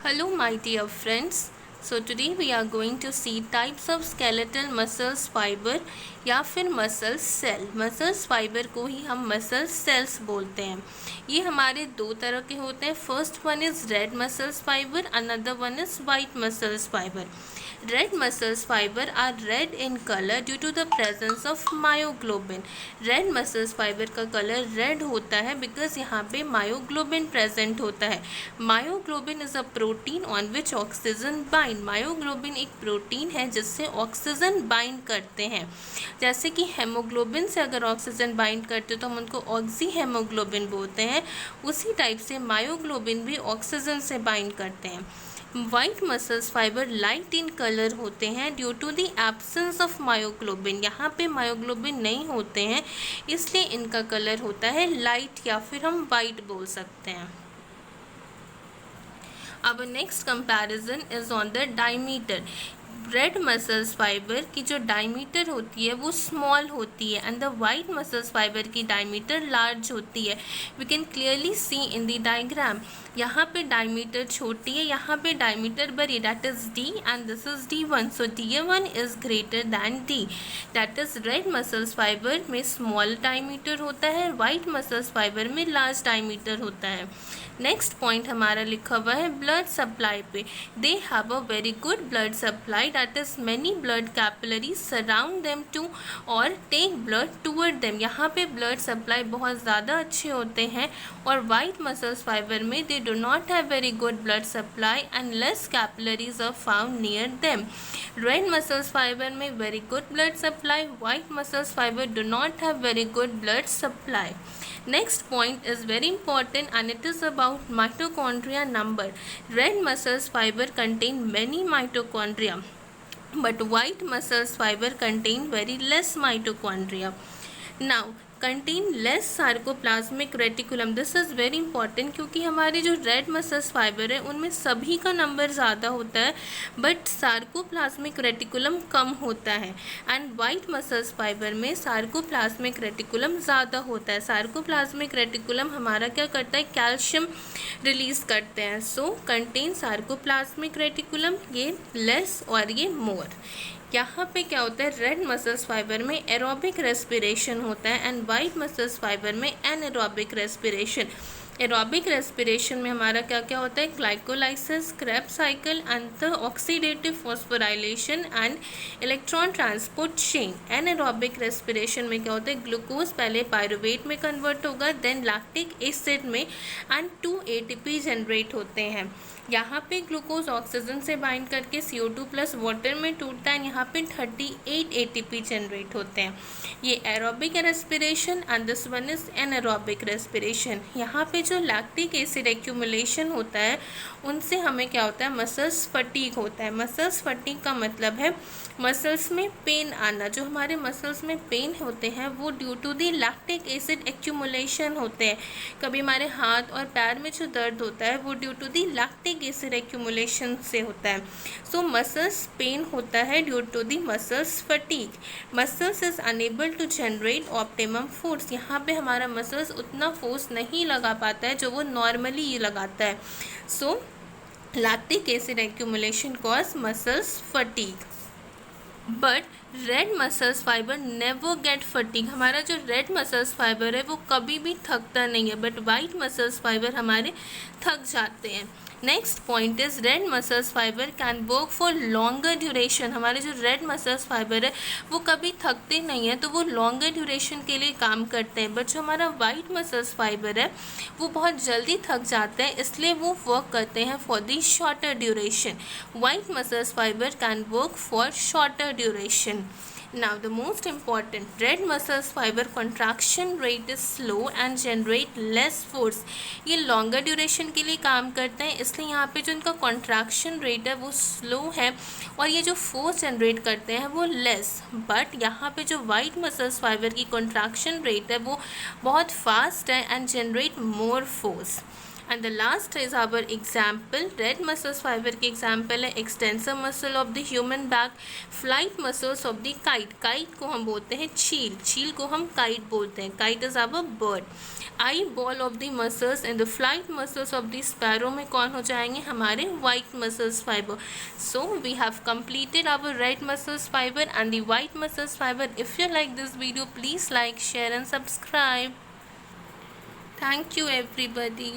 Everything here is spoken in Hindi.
Hello my dear friends. So today we are going to see types of skeletal muscles fiber या फिर मसल सेल। मसल्स फाइबर को ही हम मसल सेल्स बोलते हैं। ये हमारे दो तरह के होते हैं। First one is red muscles fibre, another one is white muscles fibre. Red muscles fiber are red in color due to the presence of myoglobin. Red muscles fiber का कलर रेड होता है बिकॉज यहाँ पे मायोग्लोबिन प्रेजेंट होता है। Myoglobin is a protein on which oxygen bind. Myoglobin एक प्रोटीन है जिससे ऑक्सीजन बाइंड करते हैं। जैसे कि हेमोग्लोबिन से अगर ऑक्सीजन बाइंड करते तो हम उनको ऑक्सी हेमोग्लोबिन बोलते हैं, उसी टाइप से मायोग्लोबिन भी ऑक्सीजन से बाइंड करते हैं। White muscles fiber light in colour होते हैं due to the absence of myoglobin. यहाँ पे मायोग्लोबिन नहीं होते हैं इसलिए इनका कलर होता है लाइट या फिर हम वाइट बोल सकते हैं। अब next comparison is on the diameter. Red muscles fiber की जो डायमीटर होती है वो स्मॉल होती है and the white muscles fiber की डायमीटर लार्ज होती है। We can clearly see in the diagram. यहाँ पे डायमीटर छोटी है, यहाँ पे डायमीटर बड़ी, that is D and this is D1। So D1 is greater than D। That is red muscles fibre में स्मॉल डायमीटर होता है, वाइट मसल्स फाइबर में लार्ज डायमीटर होता है। नेक्स्ट पॉइंट हमारा लिखा हुआ है ब्लड सप्लाई पे। They have a very good blood supply, that is many blood capillaries surround them to और टेक ब्लड टूवर्ड देम। यहाँ पे ब्लड सप्लाई बहुत ज़्यादा अच्छे होते हैं और वाइट मसल्स फाइबर में they do not have very good blood supply and less capillaries are found near them. Red muscles fibre में very good blood supply, white muscles fibre do not have very good blood supply. Next point is very important and it is about mitochondria number. Red muscles fiber contain many mitochondria, but white muscles fiber contain very less mitochondria. Now contain less sarcoplasmic reticulum. This is very important क्योंकि हमारे जो रेड मसल्स फाइबर है उनमें सभी का नंबर ज़्यादा होता है बट सार्कोप्लाज्मिक रेटिकुलम कम होता है एंड वाइट मसल्स फाइबर में सार्कोप्लाज्मिक रेटिकुलम ज़्यादा होता है। सार्कोप्लाज्मिक रेटिकुलम हमारा क्या करता है, कैल्शियम रिलीज करते हैं। सो कंटेन सार्कोप्लाज्मिक रेटिकुलम, ये लेस और ये मोर। यहाँ पे क्या होता है, रेड मसल्स फाइबर में एरोबिक रेस्पिरेशन होता है एंड वाइट मसल्स फाइबर में एनएरोबिक रेस्पिरेशन। एरोबिक रेस्पिरेशन में हमारा क्या क्या होता है, ग्लाइकोलाइसिस, क्रेब्स साइकिल, अंतर oxidative phosphorylation and electron transport chain. Anaerobic respiration में क्या होता है, ग्लूकोज पहले पायरुवेट में कन्वर्ट होगा देन लैक्टिक एसिड में एंड 2 ATP जनरेट होते हैं। यहाँ पे ग्लूकोज ऑक्सीजन से बाइंड करके CO2 प्लस वाटर में टूटता है, यहाँ पे 38 ATP जनरेट होते हैं। ये aerobic respiration and this one is anaerobic respiration. यहाँ पे जो लैक्टिक एसिड एक्यूमुलेशन होता है उनसे हमें क्या होता है, मसल्स फटीग होता है। मसल्स फटीग का मतलब है मसल्स में पेन आना। जो हमारे मसल्स में पेन होते हैं वो due to the lactic acid accumulation होते हैं। कभी हमारे हाथ और पैर में जो दर्द होता है वो due to the lactic acid accumulation से होता है। सो मसल्स पेन होता है due to the muscles fatigue. Muscles is unable to generate optimum force. यहाँ पे हमारा मसल्स उतना फोर्स नहीं लगा पाता है जो वो नॉर्मली ये लगाता है। सो lactic acid accumulation cause muscles fatigue. But red muscles fibre never get fatigue. हमारा जो रेड मसल्स फाइबर है वो कभी भी थकता नहीं है बट वाइट मसल्स फाइबर हमारे थक जाते हैं। Next point is red muscles fibre can work for longer duration. हमारे जो रेड मसल्स फाइबर है वो कभी थकते नहीं है तो वो लॉन्गर ड्यूरेशन के लिए काम करते हैं। बट जो हमारा वाइट मसल्स फाइबर है वो बहुत जल्दी थक जाते हैं इसलिए वो वर्क करते हैं for the shorter duration. White muscles fibre can work for shorter duration. Now the most important, red muscles fiber contraction rate is slow and generate less force. ये longer duration के लिए काम करते हैं इसलिए यहाँ पे जो इनका contraction rate है वो slow है और ये जो force generate करते हैं वो less। but यहाँ पे जो white muscles fiber की contraction rate है वो बहुत fast है and generate more force. And the last is our example, red muscles fiber के एग्जाम्पल है extensor muscle of the human back, flight muscles of the kite, kite को हम बोलते हैं चील, चील को हम काइट बोलते हैं, kite is our bird. Eye ball of the muscles and the flight muscles of the sparrow में कौन हो जाएंगे, हमारे white muscles fiber. So we have completed our red muscles fiber and the white muscles fiber. If you like this video, please like, share and subscribe. Thank you everybody.